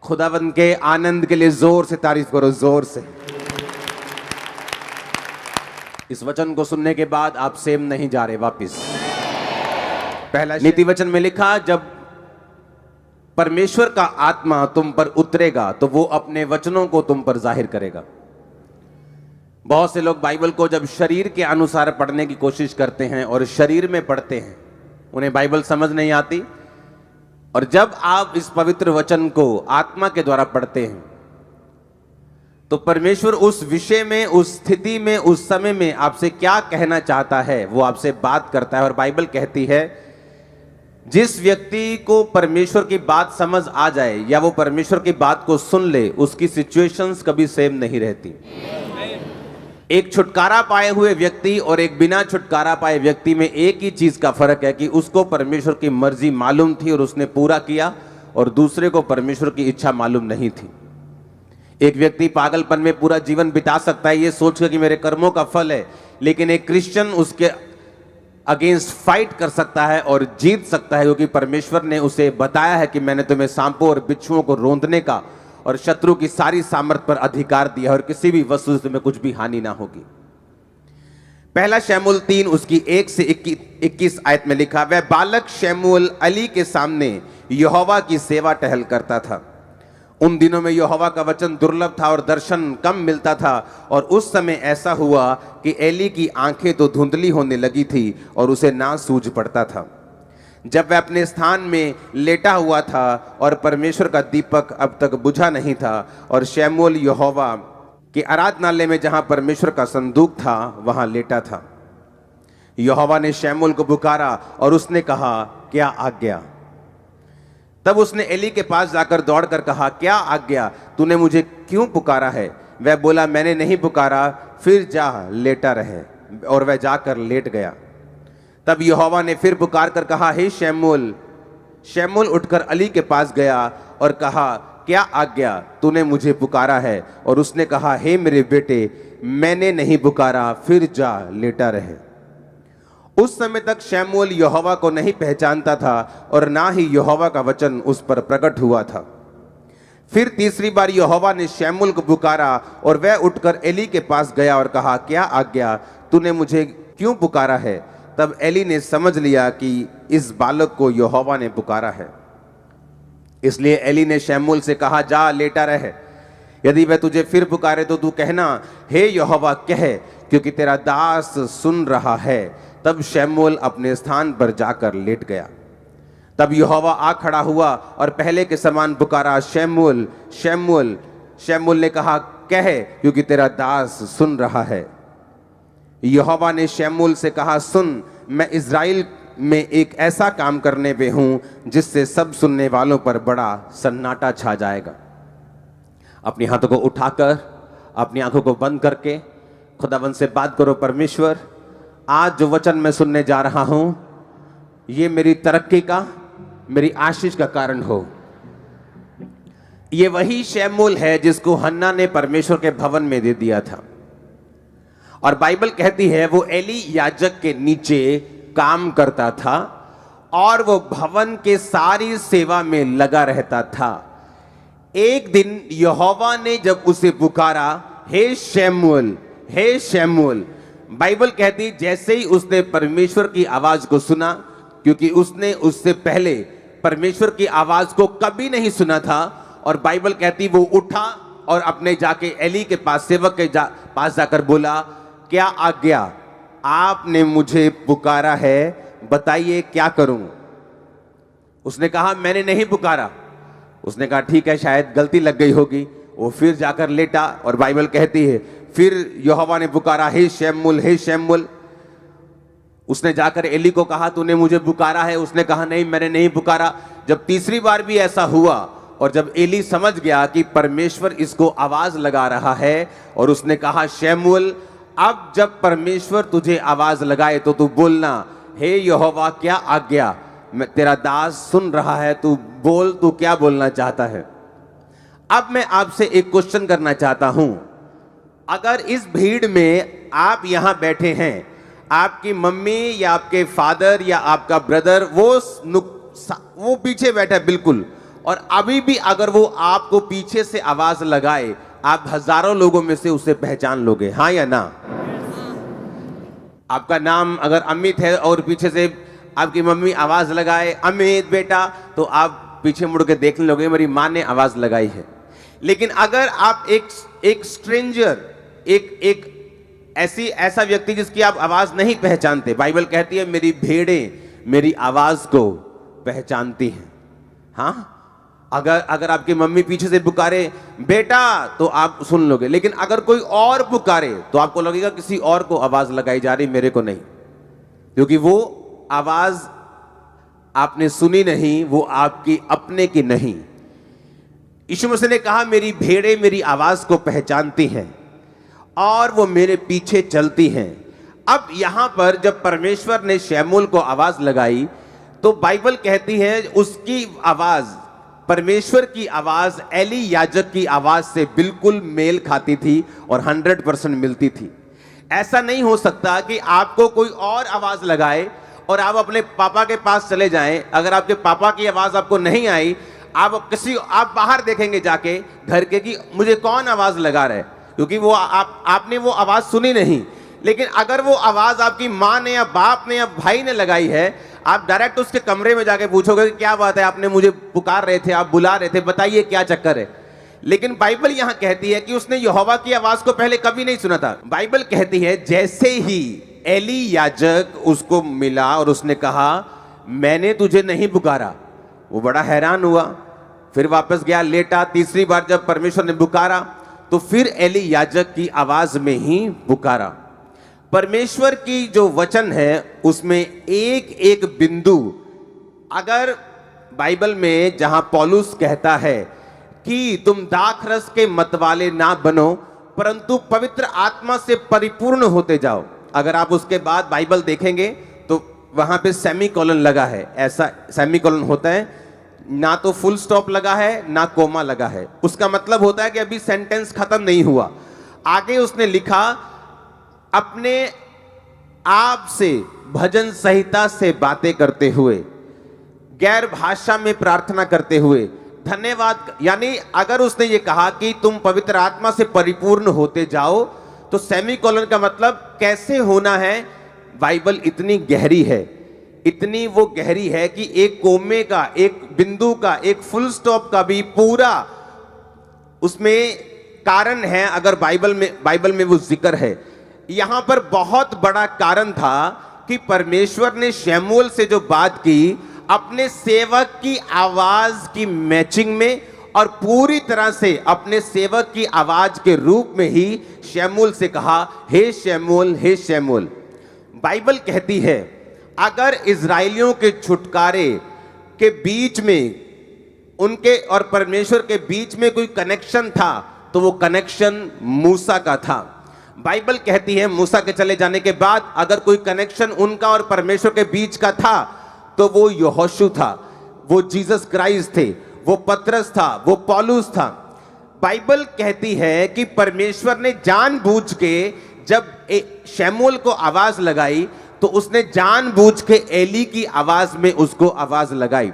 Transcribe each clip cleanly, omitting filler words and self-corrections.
खुदावंद के आनंद के लिए जोर से तारीफ करो, जोर से। इस वचन को सुनने के बाद आप सेम नहीं जा रहे वापिस। पहला नीति वचन में लिखा, जब परमेश्वर का आत्मा तुम पर उतरेगा तो वो अपने वचनों को तुम पर जाहिर करेगा। बहुत से लोग बाइबल को जब शरीर के अनुसार पढ़ने की कोशिश करते हैं और शरीर में पढ़ते हैं, उन्हें बाइबल समझ नहीं आती। और जब आप इस पवित्र वचन को आत्मा के द्वारा पढ़ते हैं तो परमेश्वर उस विषय में, उस स्थिति में, उस समय में आपसे क्या कहना चाहता है वो आपसे बात करता है। और बाइबल कहती है जिस व्यक्ति को परमेश्वर की बात समझ आ जाए या वो परमेश्वर की बात को सुन ले, उसकी सिचुएशंस कभी सेम नहीं रहती। एक छुटकारा पाए हुए व्यक्ति और एक बिना छुटकारा पाए व्यक्ति में एक ही चीज का फर्क है कि उसको परमेश्वर की मर्जी मालूम थी और उसने पूरा किया, और दूसरे को परमेश्वर की इच्छा मालूम नहीं थी। एक व्यक्ति पागलपन में पूरा जीवन बिता सकता है ये सोचकर कि मेरे कर्मों का फल है, लेकिन एक क्रिश्चियन उसके अगेंस्ट फाइट कर सकता है और जीत सकता है, क्योंकि परमेश्वर ने उसे बताया है कि मैंने तुम्हें सांपों और बिच्छुओं को रोंदने का और शत्रु की सारी सामर्थ पर अधिकार दिया और किसी भी वस्तु से तुम्हें कुछ भी हानि ना होगी। पहला शमूएल 3 उसकी 1 से 21 आयत में लिखा, वह बालक शमूएल अली के सामने यहोवा की सेवा टहल करता था। उन दिनों में यहोवा का वचन दुर्लभ था और दर्शन कम मिलता था। और उस समय ऐसा हुआ कि एली की आंखें तो धुंधली होने लगी थी और उसे ना सूझ पड़ता था। जब वह अपने स्थान में लेटा हुआ था और परमेश्वर का दीपक अब तक बुझा नहीं था, और शमूएल यहोवा के आराधनालय में जहां परमेश्वर का संदूक था वहां लेटा था। यहोवा ने शमूएल को पुकारा और उसने कहा, क्या आज्ञा? तब उसने एली के पास जाकर दौड़कर कहा, क्या आज्ञा? तूने मुझे क्यों पुकारा है? वह बोला, मैंने नहीं पुकारा, फिर जा लेटा रहे। और वह जाकर लेट गया। तब यहोवा ने फिर पुकार कर कहा, हे शमूएल। शमूएल उठकर अली के पास गया और कहा, क्या आज्ञा? तूने मुझे पुकारा है। और उसने कहा, हे मेरे बेटे, मैंने नहीं पुकारा, फिर जा लेटा रहे। उस समय तक शमूएल यहोवा को नहीं पहचानता था और ना ही यहोवा का वचन उस पर प्रकट हुआ था। फिर तीसरी बार यहोवा ने शमूएल को पुकारा और वह उठकर एली के पास गया और कहा, क्या आज्ञा? तूने मुझे क्यों पुकारा है? तब एली ने समझ लिया कि इस बालक को यहोवा ने पुकारा है। इसलिए एली ने शमूएल से कहा, जा लेटा रहे। यदि वह तुझे फिर पुकारे तो तू कहना, हे यहोवा कह, क्योंकि तेरा दास सुन रहा है। तब शमूएल अपने स्थान पर जाकर लेट गया। तब यहोवा आ खड़ा हुआ और पहले के समान पुकारा, शमूएल, शमूएल। शमूएल ने कहा, कह, क्योंकि तेरा दास सुन रहा है। यहोवा ने शमूएल से कहा, सुन, मैं इज़राइल में एक ऐसा काम करने पे हूं जिससे सब सुनने वालों पर बड़ा सन्नाटा छा जाएगा। अपनी हाथों को उठाकर, अपनी आंखों को बंद करके खुदावंद से बात करो, परमेश्वर, आज जो वचन मैं सुनने जा रहा हूं ये मेरी तरक्की का, मेरी आशीष का कारण हो। ये वही शमूएल है जिसको हन्ना ने परमेश्वर के भवन में दे दिया था। और बाइबल कहती है वो एली याजक के नीचे काम करता था और वो भवन के सारी सेवा में लगा रहता था। एक दिन यहोवा ने जब उसे पुकारा, हे शमूएल, हे शमूएल, बाइबल कहती जैसे ही उसने परमेश्वर की आवाज को सुना, क्योंकि उसने उससे पहले परमेश्वर की आवाज को कभी नहीं सुना था, और बाइबल कहती वो उठा और अपने जाके एली के पास, सेवक के पास जाकर बोला, क्या आज्ञा? आपने मुझे पुकारा है, बताइए क्या करूं? उसने कहा, मैंने नहीं पुकारा। उसने कहा, ठीक है, शायद गलती लग गई होगी। वो फिर जाकर लेटा और बाइबल कहती है फिर यहोवा ने पुकारा, हे शमूएल, हे शमूएल। उसने जाकर एली को कहा, तूने मुझे पुकारा है? उसने कहा, नहीं, मैंने नहीं पुकारा। जब तीसरी बार भी ऐसा हुआ और जब एली समझ गया कि परमेश्वर इसको आवाज लगा रहा है, और उसने कहा, शमूएल, अब जब परमेश्वर तुझे आवाज लगाए तो तू बोलना, हे यहोवा, क्या आज्ञा? मैं तेरा दास सुन रहा है, तू बोल, तू क्या बोलना चाहता है? अब मैं आपसे एक क्वेश्चन करना चाहता हूं। अगर इस भीड़ में आप यहां बैठे हैं, आपकी मम्मी या आपके फादर या आपका ब्रदर वो पीछे बैठा है बिल्कुल, और अभी भी अगर वो आपको पीछे से आवाज लगाए, आप हजारों लोगों में से उसे पहचान लोगे, हाँ या ना? आपका नाम अगर अमित है और पीछे से आपकी मम्मी आवाज लगाए अमित बेटा, तो आप पीछे मुड़ के देखने लोगे मेरी मां ने आवाज लगाई है। लेकिन अगर आप एक स्ट्रेंजर, एक ऐसा व्यक्ति जिसकी आप आवाज नहीं पहचानते, बाइबल कहती है मेरी भेड़ें मेरी आवाज को पहचानती हैं। हाँ, अगर आपकी मम्मी पीछे से पुकारे बेटा तो आप सुन लोगे, लेकिन अगर कोई और पुकारे तो आपको लगेगा किसी और को आवाज लगाई जा रही, मेरे को नहीं, क्योंकि वो आवाज आपने सुनी नहीं, वो आपकी अपने की नहीं। यीशु मसीह ने कहा मेरी भेड़ें मेरी आवाज को पहचानती हैं और वो मेरे पीछे चलती हैं। अब यहां पर जब परमेश्वर ने शमूएल को आवाज लगाई तो बाइबल कहती है उसकी आवाज, परमेश्वर की आवाज एली याजक की आवाज से बिल्कुल मेल खाती थी और 100% मिलती थी। ऐसा नहीं हो सकता कि आपको कोई और आवाज लगाए और आप अपने पापा के पास चले जाएं। अगर आपके पापा की आवाज आपको नहीं आई, आप बाहर देखेंगे जाके घर के कि मुझे कौन आवाज लगा रहा है, क्योंकि वो आपने वो आवाज सुनी नहीं। लेकिन अगर वो आवाज आपकी माँ ने या बाप ने या भाई ने लगाई है, आप डायरेक्ट उसके कमरे में जाके पूछोगे कि क्या बात है, आपने मुझे पुकार रहे थे, आप बुला रहे थे, बताइए क्या चक्कर है। लेकिन बाइबल यहां कहती है कि उसने यहोवा की आवाज को पहले कभी नहीं सुना था। बाइबल कहती है जैसे ही एली याजक उसको मिला और उसने कहा मैंने तुझे नहीं पुकारा, वो बड़ा हैरान हुआ, फिर वापस गया, लेटा। तीसरी बार जब परमेश्वर ने पुकारा तो फिर एली याजक की आवाज में ही पुकारा। परमेश्वर की जो वचन है उसमें एक एक बिंदु, अगर बाइबल में जहां पौलुस कहता है कि तुम दाखरस के मतवाले ना बनो परंतु पवित्र आत्मा से परिपूर्ण होते जाओ, अगर आप उसके बाद बाइबल देखेंगे तो वहां पे सेमीकोलन लगा है। ऐसा सेमीकोलन होता है, ना तो फुल स्टॉप लगा है ना कोमा लगा है। उसका मतलब होता है कि अभी सेंटेंस खत्म नहीं हुआ। आगे उसने लिखा अपने आप से भजन संहिता से बातें करते हुए, गैर भाषा में प्रार्थना करते हुए धन्यवाद। यानी अगर उसने ये कहा कि तुम पवित्र आत्मा से परिपूर्ण होते जाओ, तो सेमीकोलन का मतलब कैसे होना है। बाइबल इतनी गहरी है, इतनी वो गहरी है कि एक कोमे का, एक बिंदु का, एक फुल स्टॉप का भी पूरा उसमें कारण है। अगर बाइबल में वो जिक्र है, यहां पर बहुत बड़ा कारण था कि परमेश्वर ने शमूएल से जो बात की अपने सेवक की आवाज की मैचिंग में और पूरी तरह से अपने सेवक की आवाज के रूप में ही शमूएल से कहा हे शमूएल, हे शमूएल। बाइबल कहती है अगर इजराइलियों के छुटकारे के बीच में, उनके और परमेश्वर के बीच में कोई कनेक्शन था तो वो कनेक्शन मूसा का था। बाइबल कहती है मूसा के चले जाने के बाद अगर कोई कनेक्शन उनका और परमेश्वर के बीच का था तो वो यहोशू था, वो जीसस क्राइस्ट थे, वो पतरस था, वो पौलुस था। बाइबल कहती है कि परमेश्वर ने जानबूझ के जब शमूएल को आवाज लगाई तो उसने जानबूझ के एली की आवाज में उसको आवाज लगाई।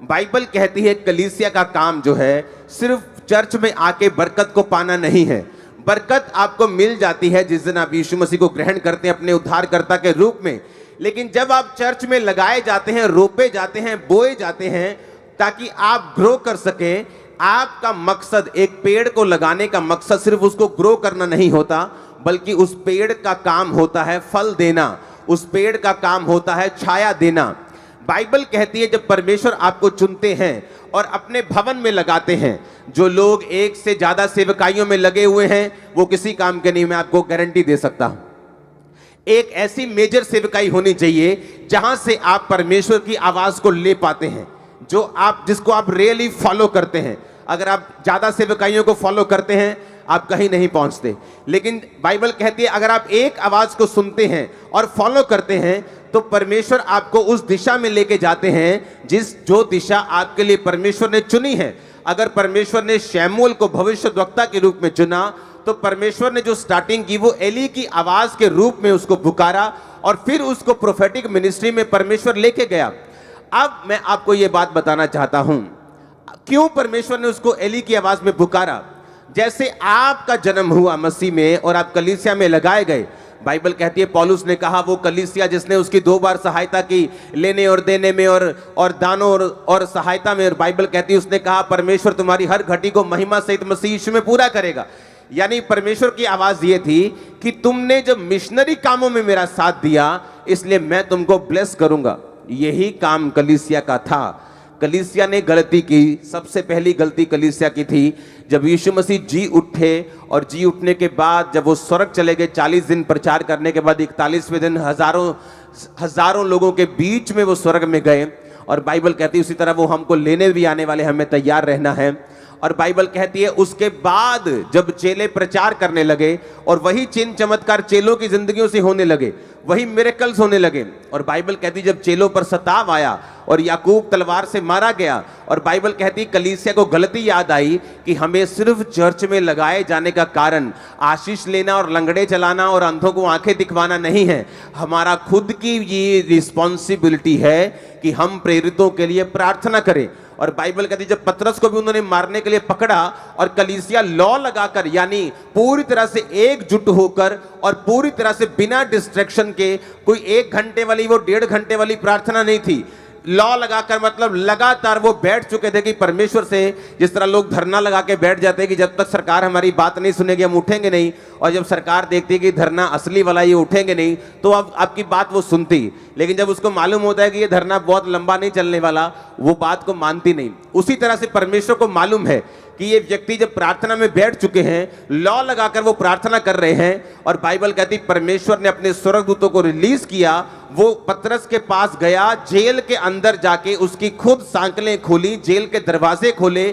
बाइबल कहती है कलीसिया का काम जो है सिर्फ चर्च में आके बरकत को पाना नहीं है। बरकत आपको मिल जाती है जिस दिन आप यीशु मसीह को ग्रहण करते हैं अपने उद्धारकर्ता के रूप में। लेकिन जब आप चर्च में लगाए जाते हैं, रोपे जाते हैं, बोए जाते हैं ताकि आप ग्रो कर सकें, आपका मकसद, एक पेड़ को लगाने का मकसद सिर्फ उसको ग्रो करना नहीं होता, बल्कि उस पेड़ का काम होता है फल देना, उस पेड़ का काम होता है छाया देना। बाइबल कहती है जब परमेश्वर आपको चुनते हैं और अपने भवन में लगाते हैं, जो लोग एक से ज्यादा सेवकाइयों में लगे हुए हैं वो किसी काम के नहीं, मैं आपको गारंटी दे सकता हूं। एक ऐसी मेजर सेवकाई होनी चाहिए जहां से आप परमेश्वर की आवाज को ले पाते हैं, जिसको आप रियली फॉलो करते हैं। अगर आप ज्यादा सेवकाइयों को फॉलो करते हैं आप कहीं नहीं पहुंचते। लेकिन बाइबल कहती है अगर आप एक आवाज को सुनते हैं और फॉलो करते हैं तो परमेश्वर आपको उस दिशा में लेके जाते हैं जो दिशा आपके लिए परमेश्वर ने चुनी है। अगर परमेश्वर ने शमूएल को भविष्यद्वक्ता के रूप में चुना तो परमेश्वर ने जो स्टार्टिंग की वो एली की आवाज के रूप में उसको पुकारा और फिर उसको प्रोफेटिक मिनिस्ट्री में परमेश्वर लेके गया। अब मैं आपको ये बात बताना चाहता हूं क्यों परमेश्वर ने उसको एली की आवाज में पुकारा? जैसे आपका जन्म हुआ मसीह में और आप कलीसिया में लगाए गए, बाइबल कहती है, पौलुस ने कहा वो कलीसिया जिसने उसकी 2 बार सहायता की, लेने और देने में और दानों और सहायता में, और बाइबल कहती है उसने कहा परमेश्वर तुम्हारी हर घटी को महिमा सहित मसीह यीशु में पूरा करेगा। यानी परमेश्वर की आवाज ये थी कि तुमने जब मिशनरी कामों में मेरा साथ दिया इसलिए मैं तुमको ब्लेस करूंगा। यही काम कलीसिया का था। कलीसिया ने गलती की, सबसे पहली गलती कलीसिया की थी जब यीशु मसीह जी उठे, और जी उठने के बाद जब वो स्वर्ग चले गए, 40 दिन प्रचार करने के बाद 41वें दिन हजारों लोगों के बीच में वो स्वर्ग में गए। और बाइबल कहती है उसी तरह वो हमको लेने भी आने वाले, हमें तैयार रहना है। और बाइबल कहती है उसके बाद जब चेले प्रचार करने लगे और वही चिन्ह चमत्कार चेलों की जिंदगियों से होने लगे, वही मिरेकल्स होने लगे। और बाइबल कहती जब चेलों पर सताव आया और याकूब तलवार से मारा गया, और बाइबल कहती कलीसिया को गलती याद आई कि हमें सिर्फ चर्च में लगाए जाने का कारण आशीष लेना और लंगड़े चलाना और अंधों को आंखें दिखवाना नहीं है। हमारा खुद की ये रिस्पॉन्सिबिलिटी है कि हम प्रेरितों के लिए प्रार्थना करें। और बाइबल कहती जब पतरस को भी उन्होंने मारने के लिए पकड़ा और कलीसिया लॉ लगाकर, यानी पूरी तरह से एकजुट होकर और पूरी तरह से बिना डिस्ट्रैक्शन के, कोई 1 घंटे वाली वो 1.5 घंटे वाली प्रार्थना नहीं थी, लॉ लगाकर, मतलब लगातार वो बैठ चुके थे कि परमेश्वर से, जिस तरह लोग धरना लगा के बैठ जाते हैं कि जब तक सरकार हमारी बात नहीं सुनेगी हम उठेंगे नहीं, और जब सरकार देखती है कि धरना असली वाला ये उठेंगे नहीं तो अब आपकी बात वो सुनती, लेकिन जब उसको मालूम होता है कि ये धरना बहुत लंबा नहीं चलने वाला, वो बात को मानती नहीं। उसी तरह से परमेश्वर को मालूम है कि ये व्यक्ति जब प्रार्थना में बैठ चुके हैं, लॉ लगाकर वो प्रार्थना कर रहे हैं, और बाइबल कहती परमेश्वर ने अपने स्वर्गदूतों को रिलीज किया। वो पतरस के पास गया, जेल के अंदर जाके उसकी खुद सांकलें खोली, जेल के दरवाजे खोले,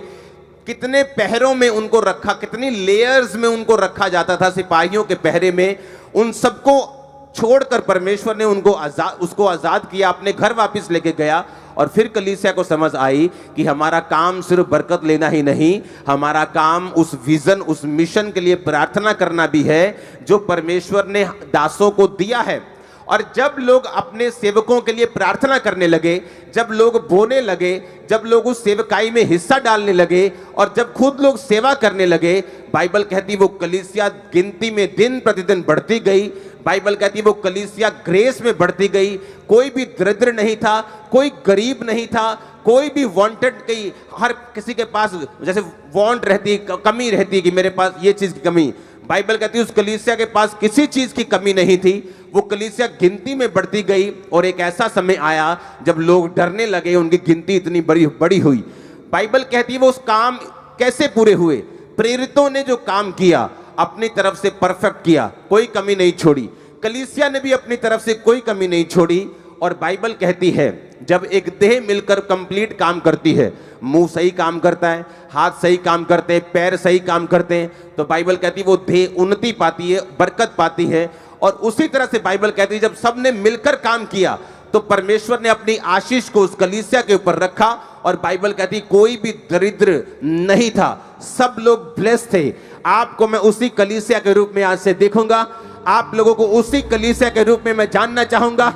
कितने पहरों में उनको रखा, कितनी लेयर्स में उनको रखा जाता था सिपाहियों के पहरे में, उन सबको छोड़कर परमेश्वर ने उसको आजाद किया, अपने घर वापस लेके गया। और फिर कलीसिया को समझ आई कि हमारा काम सिर्फ बरकत लेना ही नहीं, हमारा काम उस विजन, उस मिशन के लिए प्रार्थना करना भी है जो परमेश्वर ने दासों को दिया है। और जब लोग अपने सेवकों के लिए प्रार्थना करने लगे, जब लोग बोने लगे, जब लोग उस सेवकाई में हिस्सा डालने लगे और जब खुद लोग सेवा करने लगे, बाइबल कहती वो कलीसिया गिनती में दिन प्रतिदिन बढ़ती गई। बाइबल कहती वो कलीसिया ग्रेस में बढ़ती गई। कोई भी दरिद्र नहीं था, कोई गरीब नहीं था, कोई भी वांटेड, की हर किसी के पास जैसे वांट रहती, कमी रहती कि मेरे पास ये चीज की कमी, बाइबल कहती है उस कलीसिया के पास किसी चीज की कमी नहीं थी। वो कलीसिया गिनती में बढ़ती गई और एक ऐसा समय आया जब लोग डरने लगे, उनकी गिनती इतनी बड़ी हुई। बाइबल कहती है वो उस काम कैसे पूरे हुए, प्रेरितों ने जो काम किया अपनी तरफ से परफेक्ट किया, कोई कमी नहीं छोड़ी। कलीसिया ने भी अपनी तरफ से कोई कमी नहीं छोड़ी। और बाइबल कहती है जब एक देह मिलकर कंप्लीट काम करती है, मुंह सही काम करता है, हाथ सही काम करते हैं, पैर सही काम करते हैं, तो बाइबल कहती है वो देह उन्नति पाती है, बरकत पाती है। और उसी तरह से बाइबल कहती है जब सबने मिलकर काम किया तो परमेश्वर ने अपनी आशीष को उस कलीसिया के ऊपर रखा। और बाइबल कहती कोई भी दरिद्र नहीं था, सब लोग ब्लेस्ड थे। आपको मैं उसी कलीसिया के रूप में आज से देखूंगा, आप लोगों को उसी कलीसिया के रूप में मैं जानना चाहूंगा।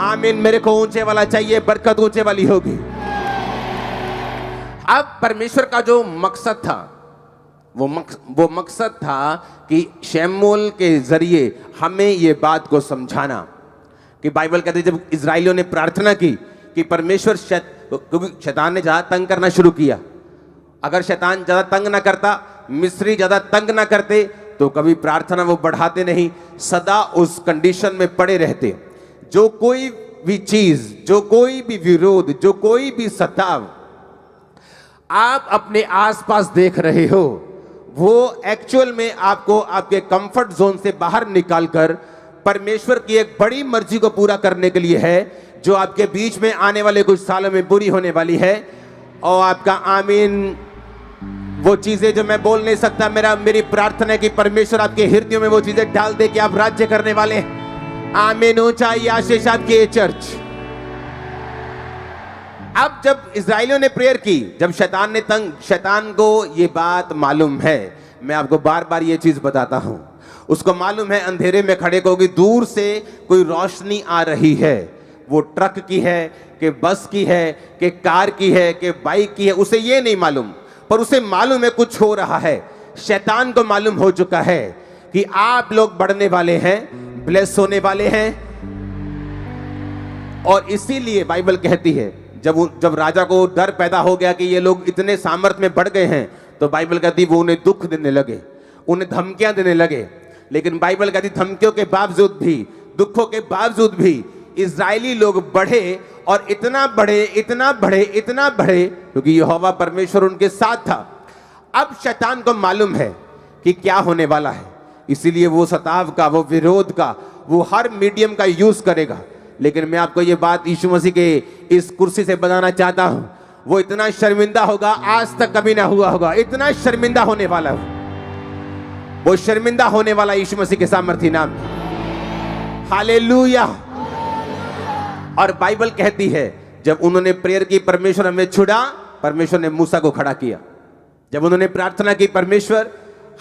आमीन। मेरे को ऊंचे वाला चाहिए, बरकत ऊंचे वाली होगी। अब परमेश्वर का जो मकसद था वो मकसद था कि शमूएल के जरिए हमें ये बात को समझाना कि बाइबल कहती है जब इजराइलियों ने प्रार्थना की कि परमेश्वर, क्योंकि शैतान ने ज्यादा तंग करना शुरू किया, अगर शैतान ज्यादा तंग ना करता, मिस्री ज्यादा तंग ना करते तो कभी प्रार्थना वो बढ़ाते नहीं, सदा उस कंडीशन में पड़े रहते। जो कोई भी चीज, जो कोई भी विरोध, जो कोई भी सताव आप अपने आसपास देख रहे हो, वो एक्चुअल में आपको आपके कंफर्ट जोन से बाहर निकालकर परमेश्वर की एक बड़ी मर्जी को पूरा करने के लिए है, जो आपके बीच में आने वाले कुछ सालों में पूरी होने वाली है। और आपका आमीन। वो चीजें जो मैं बोल नहीं सकता, मेरी प्रार्थना है कि परमेश्वर आपके हृदयों में वो चीजें डाल दे कि आप राज्य करने वाले हैं। आमीन। ऊंचाई आशीष आपकी चर्च। अब जब इजराइलियों ने प्रेयर की, जब शैतान को ये बात मालूम है, मैं आपको बार बार ये चीज बताता हूं, उसको मालूम है अंधेरे में खड़े को कि दूर से कोई रोशनी आ रही है। वो ट्रक की है कि बस की है कि कार की है कि बाइक की है, उसे ये नहीं मालूम, पर उसे मालूम है कुछ हो रहा है। शैतान को मालूम हो चुका है कि आप लोग बढ़ने वाले हैं, ब्लेस होने वाले हैं। और इसीलिए बाइबल कहती है जब राजा को डर पैदा हो गया कि ये लोग इतने सामर्थ में बढ़ गए हैं, तो बाइबल कहती वो उन्हें दुख देने लगे, उन्हें धमकियां देने लगे। लेकिन बाइबल कहती धमकियों के बावजूद भी, दुखों के बावजूद भी इजरायली लोग बढ़े, और इतना बढ़े, इतना बढ़े, इतना बढ़े, क्योंकि यहोवा परमेश्वर उनके साथ था। अब शैतान को मालूम है कि क्या होने वाला है, इसीलिए वो सताव का, वो विरोध का, वो हर मीडियम का यूज करेगा। लेकिन मैं आपको ये बात यीशु मसीह के इस कुर्सी से बताना चाहता हूं, वो इतना शर्मिंदा होगा, आज तक कभी ना हुआ होगा, इतना शर्मिंदा होने वाला है। वो शर्मिंदा होने वाला यीशु मसीह के सामर्थी नाम में। हालेलुया। और बाइबल कहती है जब उन्होंने प्रेयर की, परमेश्वर हमें छुड़ा, परमेश्वर ने मूसा को खड़ा किया। जब उन्होंने प्रार्थना की परमेश्वर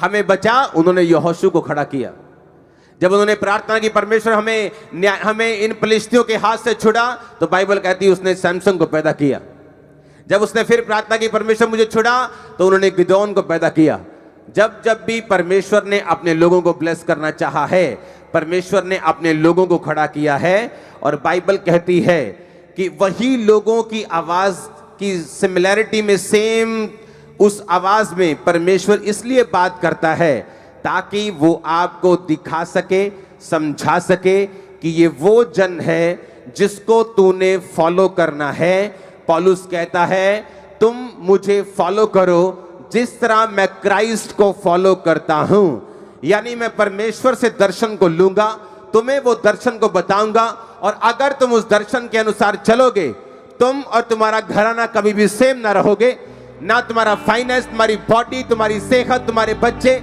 हमें बचा, उन्होंने यहोशू को खड़ा किया। जब उन्होंने प्रार्थना की परमेश्वर हमें इन फलिश्तियों के हाथ से छुड़ा, तो बाइबल कहती है उसने सैमसन को पैदा किया। जब उसने फिर प्रार्थना की परमेश्वर मुझे छुड़ा, तो उन्होंने गिदोन को पैदा किया। जब जब भी परमेश्वर ने अपने लोगों को ब्लेस करना चाहा है, परमेश्वर ने अपने लोगों को खड़ा किया है। और बाइबल कहती है कि वही लोगों की आवाज की सिमिलैरिटी में, सेम उस आवाज में परमेश्वर इसलिए बात करता है ताकि वो आपको दिखा सके, समझा सके कि ये वो जन है जिसको तूने फॉलो करना है। पौलुस कहता है तुम मुझे फॉलो करो जिस तरह मैं क्राइस्ट को फॉलो करता हूं। यानी मैं परमेश्वर से दर्शन को लूंगा, तुम्हें वो दर्शन को बताऊंगा, और अगर तुम उस दर्शन के अनुसार चलोगे, तुम और तुम्हारा घराना कभी भी सेम ना रहोगे, ना तुम्हारा फाइनेंस, तुम्हारी बॉडी, तुम्हारी सेहत, तुम्हारे बच्चे।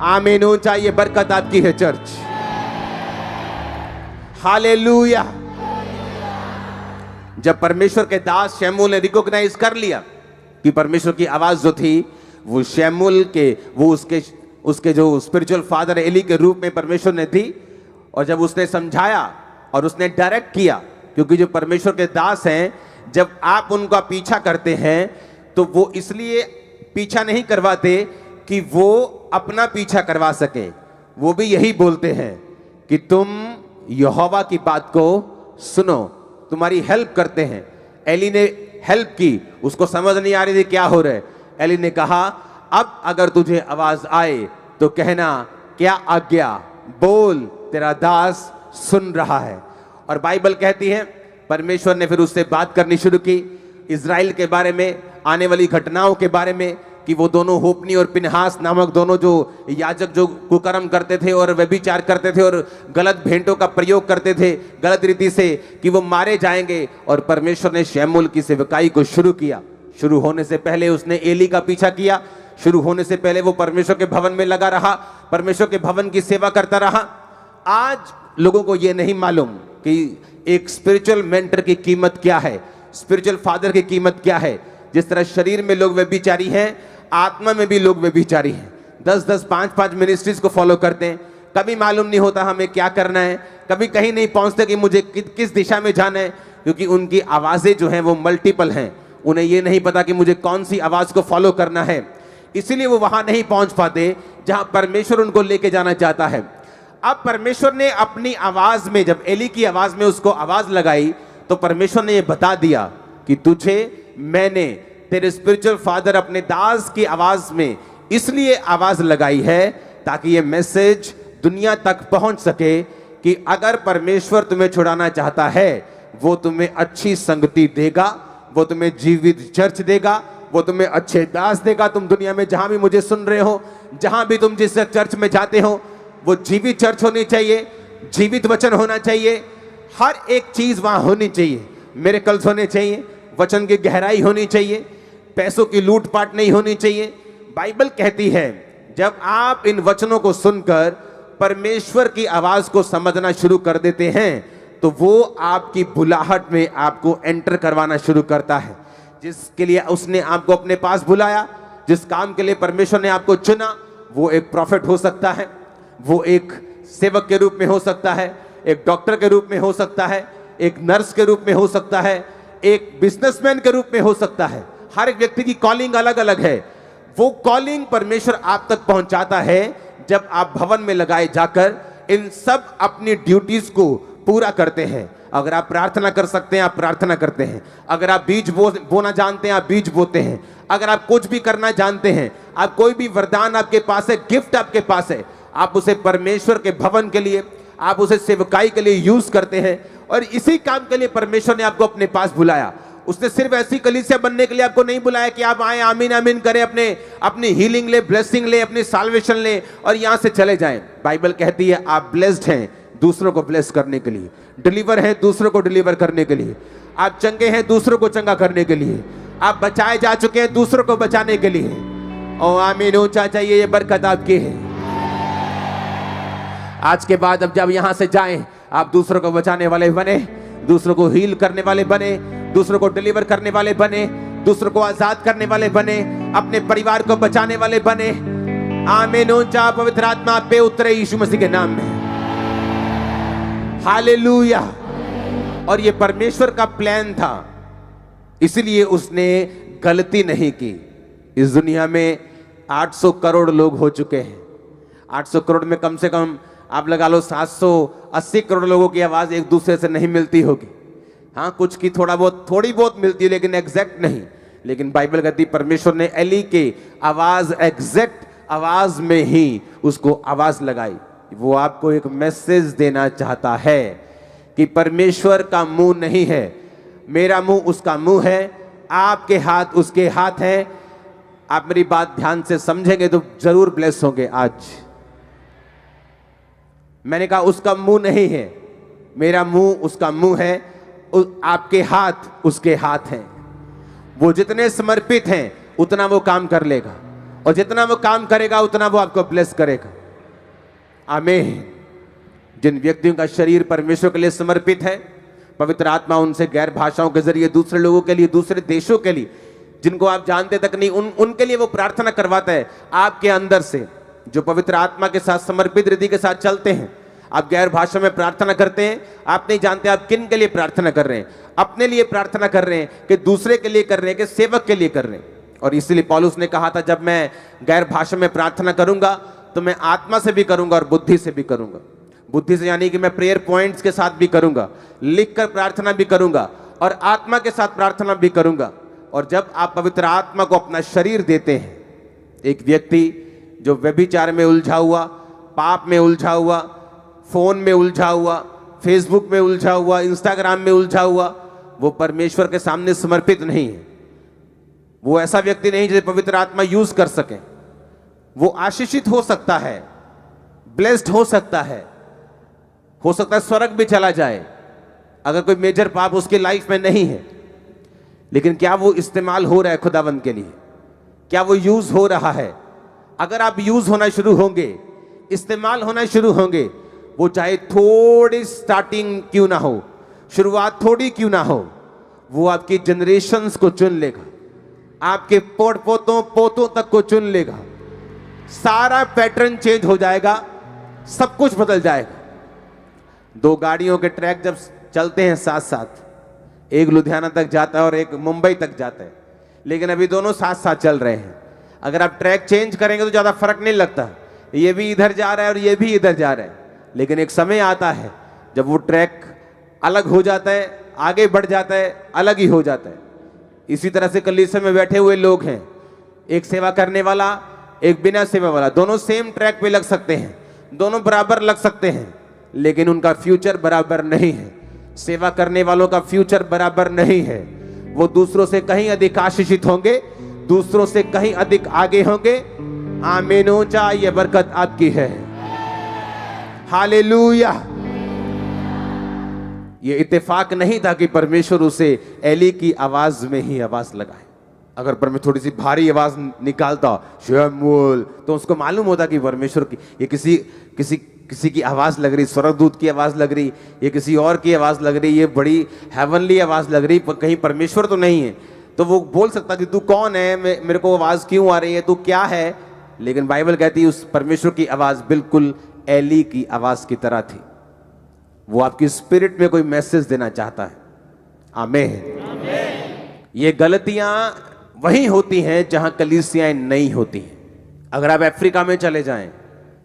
आमीन हो चाहिए। बरकत आपकी है चर्च। हालेलुया। जब परमेश्वर के दास शमूएल ने रिकॉग्नाइज कर लिया कि परमेश्वर की आवाज जो थी वो शमूएल के, वो उसके जो स्पिरिचुअल फादर एली के रूप में परमेश्वर ने दी, और जब उसने समझाया और उसने डायरेक्ट किया, क्योंकि जो परमेश्वर के दास हैं, जब आप उनका पीछा करते हैं तो वो इसलिए पीछा नहीं करवाते कि वो अपना पीछा करवा सके। वो भी यही बोलते हैं कि तुम यहोवा की बात को सुनो, तुम्हारी हेल्प करते हैं। एली ने हेल्प की, उसको समझ नहीं आ रही थी क्या हो रहा है। एली ने कहा अब अगर तुझे आवाज आए तो कहना क्या आज्ञा, बोल, तेरा दास सुन रहा है। और बाइबल कहती है परमेश्वर ने फिर उससे बात करनी शुरू की इजराइल के बारे में, आने वाली घटनाओं के बारे में, कि वो दोनों होपनी और पिनहास नामक दोनों जो याजक जो कुकर्म करते थे और व्यभिचार करते थे और गलत भेंटों का प्रयोग करते थे गलत रीति से, कि वो मारे जाएंगे। और परमेश्वर ने शमूएल की सेवकाई को शुरू किया। शुरू होने से पहले उसने एली का पीछा किया। शुरू होने से पहले वो परमेश्वर के भवन में लगा रहा, परमेश्वर के भवन की सेवा करता रहा। आज लोगों को ये नहीं मालूम कि एक स्पिरिचुअल मेंटर की कीमत क्या है, स्पिरिचुअल फादर की कीमत क्या है। जिस तरह शरीर में लोग व्यभिचारी हैं, आत्मा में भी लोग व्यभिचारी हैं। 10-10, 5-5 मिनिस्ट्रीज को फॉलो करते हैं, कभी मालूम नहीं होता हमें क्या करना है, कभी कहीं नहीं पहुंचते कि मुझे किस दिशा में जाना है, क्योंकि उनकी आवाजें जो हैं वो मल्टीपल हैं। उन्हें ये नहीं पता कि मुझे कौन सी आवाज को फॉलो करना है, इसीलिए वो वहां नहीं पहुंच पाते जहां परमेश्वर उनको लेके जाना चाहता है। अब परमेश्वर ने अपनी आवाज में, जब एली की आवाज में उसको आवाज लगाई, तो परमेश्वर ने ये बता दिया कि तुझे मैंने, तेरे स्पिरिचुअल फादर अपने दास की आवाज में इसलिए आवाज लगाई है ताकि ये मैसेज दुनिया तक पहुंच सके कि अगर परमेश्वर तुम्हें छुड़ाना चाहता है, वो तुम्हें अच्छी संगति देगा, वो तुम्हें जीवित चर्च देगा, वो तुम्हें अच्छे दास देगा। तुम दुनिया में जहां भी मुझे सुन रहे हो, जहां भी तुम जिस चर्च में जाते हो, वो जीवित चर्च होनी चाहिए, जीवित वचन होना चाहिए, हर एक चीज वहां होनी चाहिए। मिरेकल्स होने चाहिए, वचन की गहराई होनी चाहिए, पैसों की लूटपाट नहीं होनी चाहिए। बाइबल कहती है जब आप इन वचनों को सुनकर परमेश्वर की आवाज को समझना शुरू कर देते हैं, तो वो आपकी बुलाहट में आपको एंटर करवाना शुरू करता है। जिसके लिए उसने आपको अपने पास बुलाया, जिस काम के लिए परमेश्वर ने आपको चुना, वो एक प्रॉफिट हो सकता है, वो एक सेवक के रूप में हो सकता है, एक डॉक्टर के रूप में हो सकता है, एक नर्स के रूप में हो सकता है, एक बिजनेसमैन के रूप में हो सकता है। हर एक व्यक्ति की कॉलिंग अलग अलग है। वो कॉलिंग परमेश्वर आप तक पहुंचाता है जब आप भवन में लगाए जाकर इन सब अपनी ड्यूटीज को पूरा करते हैं। अगर आप प्रार्थना कर सकते हैं, आप प्रार्थना करते हैं। अगर आप बीज बोना जानते हैं, आप बीज बोते हैं। अगर आप कुछ भी करना जानते हैं, आप कोई भी वरदान आपके पास है, गिफ्ट आपके पास है, आप उसे परमेश्वर के भवन के लिए, आप उसे सेवकाई के लिए यूज करते हैं। और इसी काम के लिए परमेश्वर ने आपको अपने पास बुलाया। उसने सिर्फ ऐसी कलीसिया बनने के लिए आपको नहीं बुलाया कि आप आए, आमीन आमीन करें, अपनी हीलिंग ले, ब्लेसिंग ले, अपनी साल्वेशन ले और यहां से चले जाएं। बाइबल कहती है आप ब्लेस्ड हैं दूसरों को ब्लेस करने के लिए, डिलीवर हैं दूसरों को डिलीवर करने के लिए, आप चंगे हैं दूसरों को चंगा करने के लिए, आप बचाए जा चुके हैं दूसरों को बचाने के लिए। ओ आमीन, ऊंचा चाहिए, ये बरकत आपकी है। आज के बाद अब जब यहां से जाएं, आप दूसरों को बचाने वाले बने, दूसरों को हील करने वाले बने, दूसरों को डिलीवर करने वाले बने, दूसरों को आजाद करने वाले बने, अपने परिवार को बचाने वाले बने। आमीन, ऊंचा, पवित्र आत्मा पे उतरे यीशु मसीह के नाम में। हालेलुया। और ये परमेश्वर का प्लान था, इसलिए उसने गलती नहीं की। इस दुनिया में 800 करोड़ लोग हो चुके हैं। 800 करोड़ में कम से कम आप लगा लो 780 करोड़ लोगों की आवाज एक दूसरे से नहीं मिलती होगी। हाँ, कुछ की थोड़ी बहुत मिलती है, लेकिन एग्जैक्ट नहीं। लेकिन बाइबल कहती परमेश्वर ने एली के आवाज, एग्जैक्ट आवाज में ही उसको आवाज लगाई। वो आपको एक मैसेज देना चाहता है कि परमेश्वर का मुंह नहीं है, मेरा मुंह उसका मुंह है, आपके हाथ उसके हाथ हैं। आप मेरी बात ध्यान से समझेंगे तो जरूर ब्लेस होंगे। आज मैंने कहा उसका मुंह नहीं है, मेरा मुंह उसका मुंह है, आपके हाथ उसके हाथ हैं। वो जितने समर्पित हैं उतना वो काम कर लेगा, और जितना वो काम करेगा उतना वो आपको ब्लेस करेगा। आमीन। जिन व्यक्तियों का शरीर परमेश्वर के लिए समर्पित है, पवित्र आत्मा उनसे गैर भाषाओं के जरिए दूसरे लोगों के लिए, दूसरे देशों के लिए, जिनको आप जानते तक नहीं, उनके लिए वो प्रार्थना करवाता है आपके अंदर से। जो पवित्र आत्मा के साथ समर्पित हृदय के साथ चलते हैं, आप गैर भाषा में प्रार्थना करते हैं, आप नहीं जानते आप किन के लिए प्रार्थना कर रहे हैं। अपने लिए प्रार्थना कर रहे हैं कि दूसरे के लिए कर रहे हैं कि सेवक के लिए कर रहे हैं। और इसलिए पौलुस ने कहा था, जब मैं गैर भाषा में प्रार्थना करूंगा तो मैं आत्मा से भी करूंगा और बुद्धि से भी करूंगा। बुद्धि से यानी कि मैं प्रेयर पॉइंट्स के साथ भी करूंगा, लिखकर प्रार्थना भी करूंगा, और आत्मा के साथ प्रार्थना भी करूंगा। और जब आप पवित्र आत्मा को अपना शरीर देते हैं, एक व्यक्ति जो व्यभिचार में उलझा हुआ, पाप में उलझा हुआ, फोन में उलझा हुआ, फेसबुक में उलझा हुआ, इंस्टाग्राम में उलझा हुआ, वो परमेश्वर के सामने समर्पित नहीं है। वो ऐसा व्यक्ति नहीं जिसे पवित्र आत्मा यूज कर सके। वो आशीषित हो सकता है, ब्लेस्ड हो सकता है स्वर्ग भी चला जाए अगर कोई मेजर पाप उसके लाइफ में नहीं है। लेकिन क्या वो इस्तेमाल हो रहा है खुदावंद के लिए? क्या वो यूज हो रहा है? अगर आप यूज होना शुरू होंगे, इस्तेमाल होना शुरू होंगे, वो चाहे थोड़ी स्टार्टिंग क्यों ना हो, शुरुआत थोड़ी क्यों ना हो, वो आपकी जनरेशंस को चुन लेगा, आपके पोतों तक को चुन लेगा। सारा पैटर्न चेंज हो जाएगा, सब कुछ बदल जाएगा। दो गाड़ियों के ट्रैक जब चलते हैं साथ साथ, एक लुधियाना तक जाता है और एक मुंबई तक जाता है, लेकिन अभी दोनों साथ साथ चल रहे हैं। अगर आप ट्रैक चेंज करेंगे तो ज्यादा फर्क नहीं लगता, ये भी इधर जा रहा है और ये भी इधर जा रहा है। लेकिन एक समय आता है जब वो ट्रैक अलग हो जाता है, आगे बढ़ जाता है, अलग ही हो जाता है। इसी तरह से कलीसिया में बैठे हुए लोग हैं, एक सेवा करने वाला, एक बिना सेवा वाला, दोनों सेम ट्रैक पे लग सकते हैं, दोनों बराबर लग सकते हैं, लेकिन उनका फ्यूचर बराबर नहीं है। सेवा करने वालों का फ्यूचर बराबर नहीं है। वो दूसरों से कहीं अधिक आशीषित होंगे, दूसरों से कहीं अधिक आगे होंगे। आमीन, ऊंचा, ये बरकत आपकी है। हालेलुया। ये इत्तेफाक नहीं था कि परमेश्वर उसे एली की आवाज में ही आवाज लगाए। अगर परमेश्वर थोड़ी सी भारी आवाज निकालता, शमूएल, तो उसको मालूम होता कि परमेश्वर की ये किसी की आवाज लग रही, स्वर्गदूत की आवाज लग रही, ये किसी और की आवाज लग रही, ये बड़ी हेवनली आवाज लग रही, कहीं परमेश्वर तो नहीं है। तो वो बोल सकता कि तू कौन है, मेरे को आवाज क्यों आ रही है, तू क्या है। लेकिन बाइबल कहती है उस परमेश्वर की आवाज बिल्कुल एली की आवाज की तरह थी। वो आपकी स्पिरिट में कोई मैसेज देना चाहता है। आमीन। ये गलतियां वहीं होती हैं जहां कलीसियाएं नहीं होती हैं। अगर आप अफ्रीका में चले जाएं,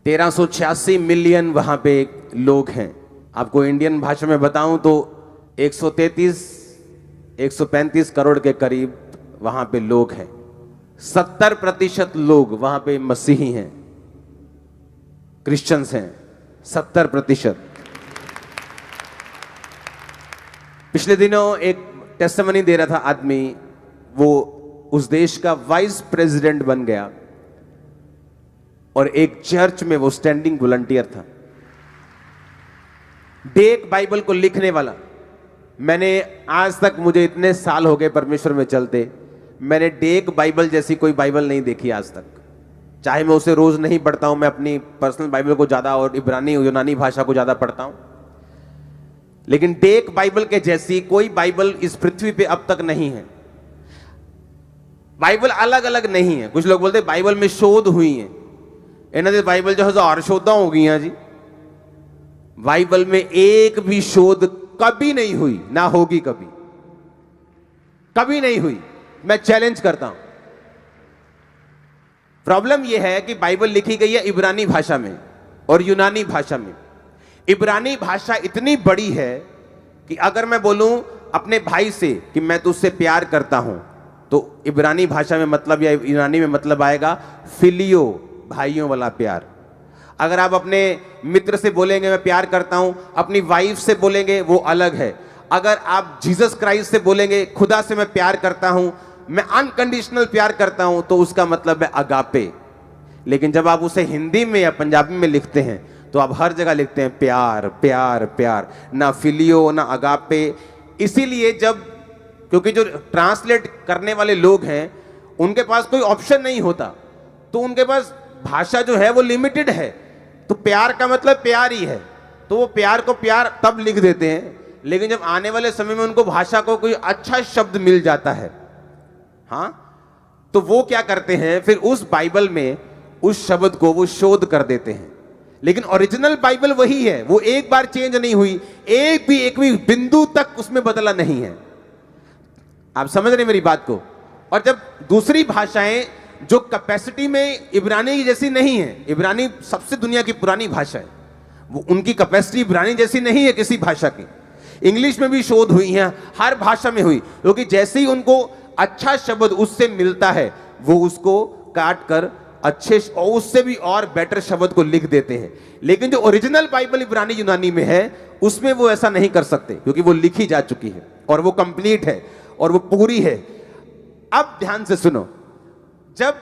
1386 मिलियन वहां पे लोग हैं। आपको इंडियन भाषा में बताऊं तो 135 करोड़ के करीब वहां पे लोग हैं। 70% लोग वहां पे मसीही हैं, क्रिश्चियंस हैं, 70%। पिछले दिनों एक टेस्टिमनी दे रहा था आदमी, वो उस देश का वाइस प्रेसिडेंट बन गया और एक चर्च में वो स्टैंडिंग वॉलंटियर था। डेक बाइबल को लिखने वाला। मैंने आज तक, मुझे इतने साल हो गए परमेश्वर में चलते, मैंने डेक बाइबल जैसी कोई बाइबल नहीं देखी आज तक। चाहे मैं उसे रोज नहीं पढ़ता हूं, मैं अपनी पर्सनल बाइबल को ज्यादा और इब्रानी यूनानी भाषा को ज्यादा पढ़ता हूं, लेकिन डेक बाइबल के जैसी कोई बाइबल इस पृथ्वी पे अब तक नहीं है। बाइबल अलग अलग नहीं है। कुछ लोग बोलते हैं बाइबल में शोध हुई है। इन्होंने दे बाइबल जो हजार शोधा हो गई हैं जी। बाइबल में एक भी शोध कभी नहीं हुई, ना होगी कभी, कभी नहीं हुई। मैं चैलेंज करता हूं। प्रॉब्लम यह है कि बाइबल लिखी गई है इब्रानी भाषा में और यूनानी भाषा में। इब्रानी भाषा इतनी बड़ी है कि अगर मैं बोलूं अपने भाई से कि मैं तुझसे प्यार करता हूं, तो इब्रानी भाषा में मतलब या यूनानी में मतलब आएगा फिलियो, भाइयों वाला प्यार। अगर आप अपने मित्र से बोलेंगे मैं प्यार करता हूं, अपनी वाइफ से बोलेंगे वो अलग है। अगर आप जीसस क्राइस्ट से बोलेंगे खुदा से मैं प्यार करता हूं, मैं अनकंडीशनल प्यार करता हूं, तो उसका मतलब है अगापे। लेकिन जब आप उसे हिंदी में या पंजाबी में लिखते हैं तो आप हर जगह लिखते हैं प्यार प्यार प्यार, ना फिलियो ना अगापे। इसीलिए क्योंकि जो ट्रांसलेट करने वाले लोग हैं उनके पास कोई ऑप्शन नहीं होता, तो उनके पास भाषा जो है वो लिमिटेड है। तो प्यार का मतलब प्यार ही है, तो वो प्यार को प्यार तब लिख देते हैं। लेकिन जब आने वाले समय में उनको भाषा को कोई अच्छा शब्द मिल जाता है, हाँ, तो वो क्या करते हैं, फिर उस बाइबल में उस शब्द को वो शोध कर देते हैं। लेकिन ओरिजिनल बाइबल वही है, वो एक बार चेंज नहीं हुई, एक भी बिंदु तक उसमें बदला नहीं है। आप समझ रहे मेरी बात को। और जब दूसरी भाषाएं जो कैपेसिटी में इब्रानी की जैसी नहीं है, इब्रानी सबसे दुनिया की पुरानी भाषा है, वो उनकी कैपेसिटी इब्रानी जैसी नहीं है किसी भाषा की। इंग्लिश में भी शोध हुई है, हर भाषा में हुई, क्योंकि जैसे ही उनको अच्छा शब्द उससे मिलता है वो उसको काट कर अच्छे और उससे भी और बेटर शब्द को लिख देते हैं। लेकिन जो ओरिजिनल बाइबल इब्रानी यूनानी में है उसमें वो ऐसा नहीं कर सकते, क्योंकि वो लिखी जा चुकी है और वो कंप्लीट है और वो पूरी है। अब ध्यान से सुनो, जब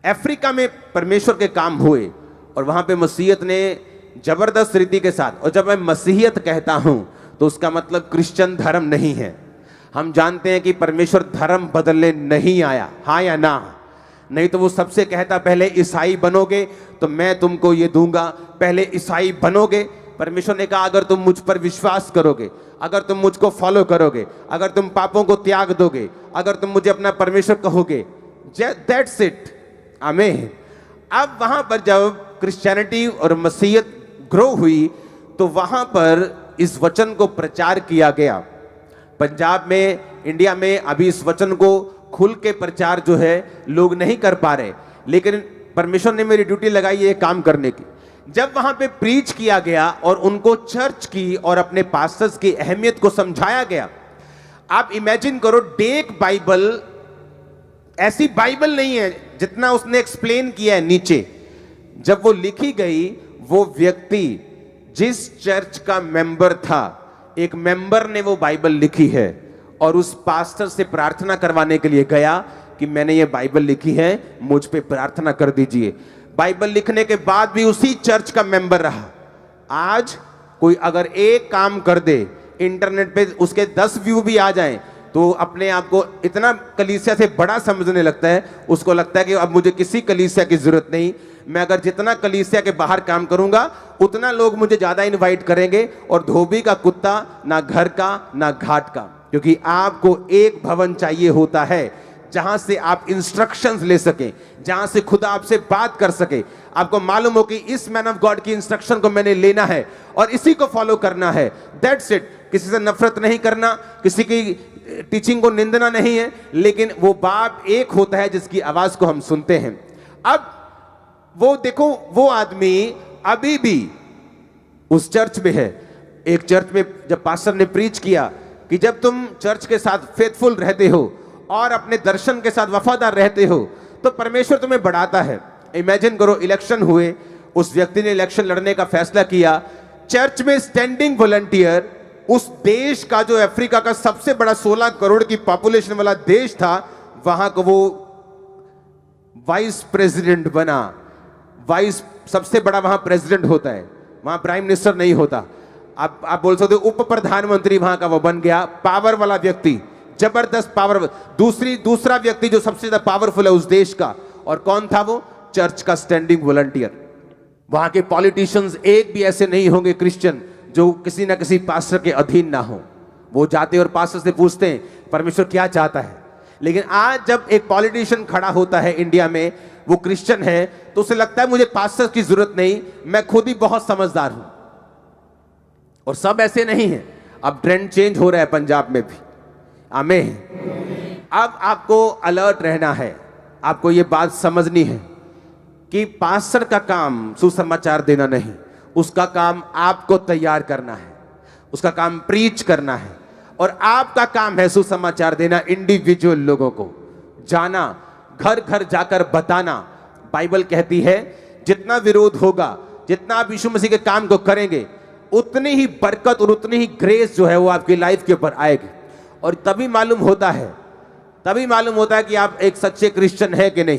अफ्रीका में परमेश्वर के काम हुए और वहां पे मसीहत ने जबरदस्त रीति के साथ, और जब मैं मसीहियत कहता हूं तो उसका मतलब क्रिश्चियन धर्म नहीं है। हम जानते हैं कि परमेश्वर धर्म बदलने नहीं आया, हाँ या ना? नहीं तो वो सबसे कहता पहले ईसाई बनोगे तो मैं तुमको ये दूंगा, पहले ईसाई बनोगे। परमेश्वर ने कहा अगर तुम मुझ पर विश्वास करोगे, अगर तुम मुझको फॉलो करोगे, अगर तुम पापों को त्याग दोगे, अगर तुम मुझे अपना परमेश्वर कहोगे, दैट्स इट, आमीन। अब वहां पर जब क्रिश्चियनिटी और मसीहत ग्रो हुई तो वहां पर इस वचन को प्रचार किया गया। पंजाब में, इंडिया में अभी इस वचन को खुल के प्रचार जो है लोग नहीं कर पा रहे, लेकिन परमेश्वर ने मेरी ड्यूटी लगाई ये काम करने की। जब वहां पे प्रीच किया गया और उनको चर्च की और अपने पास्टर्स की अहमियत को समझाया गया। आप इमेजिन करो, डेक बाइबल ऐसी बाइबल नहीं है जितना उसने एक्सप्लेन किया है नीचे। जब वो लिखी गई, वो व्यक्ति जिस चर्च का मेंबर था, एक मेंबर ने वो बाइबल लिखी है और उस पास्टर से प्रार्थना करवाने के लिए गया कि मैंने ये बाइबल लिखी है, मुझ पे प्रार्थना कर दीजिए। बाइबल लिखने के बाद भी उसी चर्च का मेंबर रहा। आज कोई अगर एक काम कर दे, इंटरनेट पे उसके 10 व्यू भी आ जाएं, तो अपने आप को इतना कलीसिया से बड़ा समझने लगता है। उसको लगता है कि अब मुझे किसी कलीसिया की जरूरत नहीं, मैं अगर जितना कलीसिया के बाहर काम करूंगा उतना लोग मुझे ज्यादा इनवाइट करेंगे, और धोबी का कुत्ता ना घर का ना घाट का। क्योंकि आपको एक भवन चाहिए होता है जहां से आप इंस्ट्रक्शंस ले सके, जहां से खुदा आपसे बात कर सके। आपको मालूम हो कि इस मैन ऑफ गॉड की इंस्ट्रक्शन को मैंने लेना है और इसी को फॉलो करना है, दैट्स इट। किसी से नफरत नहीं करना, किसी की टीचिंग को निंदना नहीं है, लेकिन वो बाप एक होता है जिसकी आवाज को हम सुनते हैं। अब वो देखो, वो आदमी अभी भी उस चर्च में है। एक चर्च में जब पास्टर ने प्रीच किया कि जब तुम चर्च के साथ फेथफुल रहते हो और अपने दर्शन के साथ वफादार रहते हो तो परमेश्वर तुम्हें बढ़ाता है। इमेजिन करो, इलेक्शन हुए, उस व्यक्ति ने इलेक्शन लड़ने का फैसला किया, चर्च में स्टैंडिंग वॉलंटियर, उस देश का जो अफ्रीका का सबसे बड़ा 16 करोड़ की पॉपुलेशन वाला देश था, वहां को वो वाइस प्रेसिडेंट बना। वाइस सबसे बड़ा वहां प्रेसिडेंट होता है, वहां प्राइम मिनिस्टर नहीं होता। आप बोल सकते हो उप प्रधानमंत्री वहां का वो बन गया, पावर वाला व्यक्ति, जबरदस्त पावर। दूसरा व्यक्ति जो सबसे ज्यादा पावरफुल है उस देश का, और कौन था वो? चर्च का स्टैंडिंग वॉलंटियर। वहां के पॉलिटिशियंस एक भी ऐसे नहीं होंगे क्रिश्चियन जो किसी ना किसी पास्टर के अधीन ना हो। वो जाते और पास्टर से पूछते हैं परमेश्वर क्या चाहता है। लेकिन आज जब एक पॉलिटिशियन खड़ा होता है इंडिया में, वो क्रिश्चियन है, तो उसे लगता है मुझे पास्टर की जरूरत नहीं, मैं खुद ही बहुत समझदार हूं। और सब ऐसे नहीं है, अब ट्रेंड चेंज हो रहा है पंजाब में भी। आमीन। अब आपको अलर्ट रहना है, आपको ये बात समझनी है कि पास्टर का काम सुसमाचार देना नहीं, उसका काम आपको तैयार करना है, उसका काम प्रीच करना है, और आपका काम है सुसमाचार देना इंडिविजुअल लोगों को, जाना, घर घर जाकर बताना। बाइबल कहती है जितना विरोध होगा, जितना आप यीशु मसीह के काम को करेंगे, उतनी ही बरकत और उतनी ही ग्रेस जो है वो आपकी लाइफ के ऊपर आएगी। और तभी मालूम होता है कि आप एक सच्चे क्रिश्चियन हैं कि नहीं,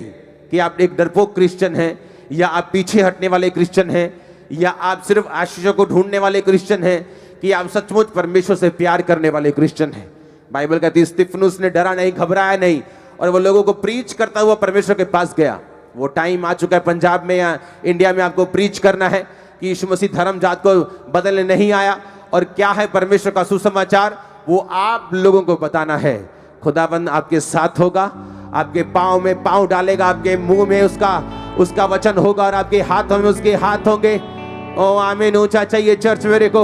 कि आप एक डरपोक क्रिश्चियन हैं, या आप पीछे हटने वाले क्रिश्चियन हैं, या आप सिर्फ आशीषों को ढूंढने वाले क्रिश्चियन हैं, कि आप सचमुच परमेश्वर से प्यार करने वाले क्रिश्चियन हैं। बाइबल कहती है स्तिफनुस ने डरा नहीं, घबराया नहीं, और वो लोगों को प्रीच करता हुआ परमेश्वर के पास गया। वो टाइम आ चुका है पंजाब में या इंडिया में आपको प्रीच करना है कि यीशु मसीह धर्म जात को बदलने नहीं आया, और क्या है परमेश्वर का सुसमाचार, वो आप लोगों को बताना है। खुदाबंद आपके साथ होगा, आपके पांव में पांव डालेगा, आपके मुंह में उसका वचन होगा, और आपके हाथों में उसके हाथ होंगे। ओ आमीन। ऊंचा चाहिए चर्च मेरे को।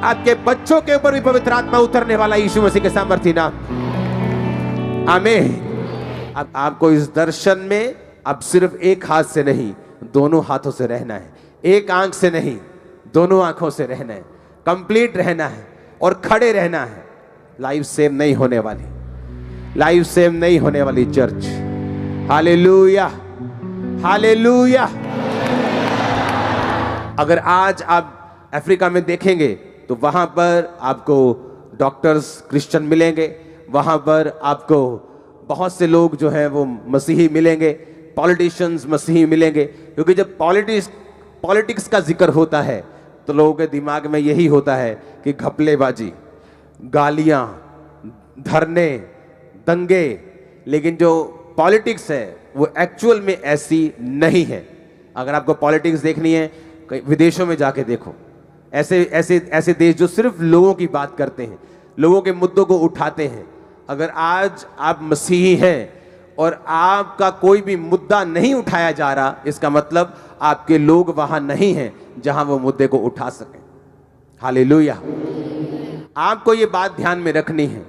आपके बच्चों के ऊपर भी पवित्र आत्मा उतरने वाला यीशु मसीह के सामर्थ्य नाम। आमीन। अब आपको इस दर्शन में अब सिर्फ एक हाथ से नहीं, दोनों हाथों से रहना है, एक आंख से नहीं, दोनों आंखों से रहना है, कंप्लीट रहना है और खड़े रहना है। लाइफ सेम नहीं होने वाली, लाइफ सेम नहीं होने वाली चर्च। Hallelujah, hallelujah. अगर आज आप अफ्रीका में देखेंगे तो वहां पर आपको डॉक्टर्स क्रिश्चियन मिलेंगे, वहां पर आपको बहुत से लोग जो हैं वो मसीही मिलेंगे, पॉलिटिशियंस मसीही मिलेंगे। क्योंकि जब पॉलिटिक्स का जिक्र होता है तो लोगों के दिमाग में यही होता है कि घपलेबाजी, गालियां, धरने, दंगे। लेकिन जो पॉलिटिक्स है वो एक्चुअल में ऐसी नहीं है। अगर आपको पॉलिटिक्स देखनी है, विदेशों में जाके देखो, ऐसे देश जो सिर्फ लोगों की बात करते हैं, लोगों के मुद्दों को उठाते हैं। अगर आज आप मसीही हैं और आपका कोई भी मुद्दा नहीं उठाया जा रहा, इसका मतलब आपके लोग वहां नहीं हैं जहां वो मुद्दे को उठा सकें। हालेलुया। आपको ये बात ध्यान में रखनी है,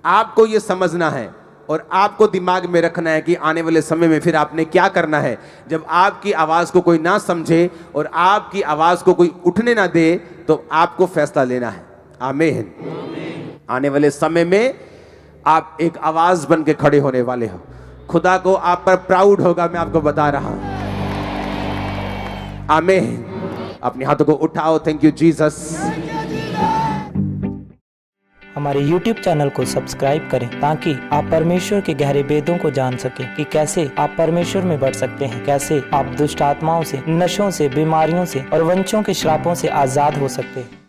आपको ये समझना है, और आपको दिमाग में रखना है कि आने वाले समय में फिर आपने क्या करना है। जब आपकी आवाज को कोई ना समझे और आपकी आवाज को कोई उठने ना दे, तो आपको फैसला लेना है। आमीन। आने वाले समय में आप एक आवाज बन के खड़े होने वाले हो। खुदा को आप पर प्राउड होगा, मैं आपको बता रहा हूं। आमीन। अपने हाथों को उठाओ। Thank you Jesus. हमारे YouTube चैनल को सब्सक्राइब करें ताकि आप परमेश्वर के गहरे भेदों को जान सकें कि कैसे आप परमेश्वर में बढ़ सकते हैं, कैसे आप दुष्ट आत्माओं से, नशों से, बीमारियों से और वंशों के श्रापों से आजाद हो सकते हैं।